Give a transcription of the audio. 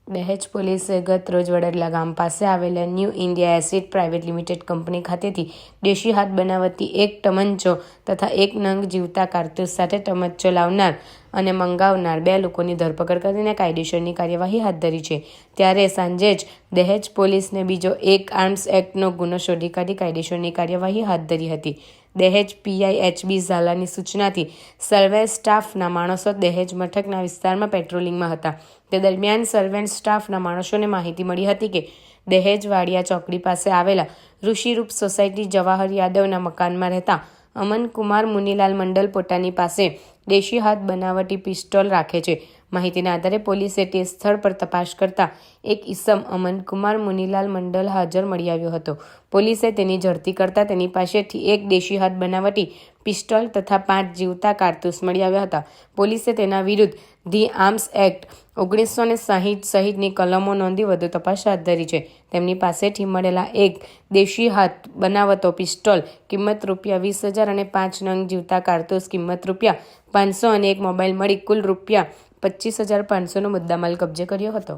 દહેજ પોલીસે ગત રોજ વડોદરા ગામ પાસે આવેલા new India acid private limited company ખાતેથી દેશી હાથ બનાવટી એક તમંચો તથા 1 નંગ જીવતા કારતૂસ સાથે તમંચો લાવનાર અને મંગાવનાર 2 લોકોની ધરપકડ કરીને કાયદેસરની કાર્યવાહી હાથ ધરી છે. ત્યારે સાંજે જ દહેજ પોલીસને બીજો એક આર્મ્સ એક્ટનો ગુનો શોધી કાઢી કાયદેસરની કાર્યવાહી હાથ ધરી હતી. દહેજ પીઆઈ એચબી ઝાલાની સૂચનાથી સર્વેલન્સ સ્ટાફના માણસો દહેજ મથકના વિસ્તારમાં પેટ્રોલિંગમાં હતા. તે દરમિયાન સર્વેલન્સ સ્ટાફના માણસોને માહિતી મળી હતી કે દહેજ વાડિયા ચોકડી પાસે આવેલા ઋષિરૂપ સોસાયટી જવાહર યાદવના મકાનમાં રહેતા અમનકુમાર મુનીલાલ મંડલ પોતાની પાસે દેશી હાથ બનાવટી પિસ્તોલ રાખે છે. માહિતીના આધારે પોલીસે તે સ્થળ પર તપાસ કરતા એક ઈસમ અમનકુમાર મુનીલાલ મંડલ હાજર મળી આવ્યો હતો. પોલીસે તેની ઝડપી કરતા તેની પાસેથી એક દેશી હાથ બનાવટી પિસ્તોલ તથા 5 જીવતા કારતૂસ મળી આવ્યા હતા. પોલીસે તેના વિરુદ્ધ ધી આર્મ્સ એક્ટ 1960 સહિતની કલમો નોંધી વધુ તપાસ હાથ ધરી છે. તેમની પાસેથી મળેલા એક દેશી હાથ બનાવતો પિસ્તોલ કિંમત ₹20,000 અને 5 નંગ જીવતા કારતૂસ કિંમત ₹500 અને એક મોબાઈલ મળી કુલ ₹25,500નો મુદ્દામાલ કબજે કર્યો હતો.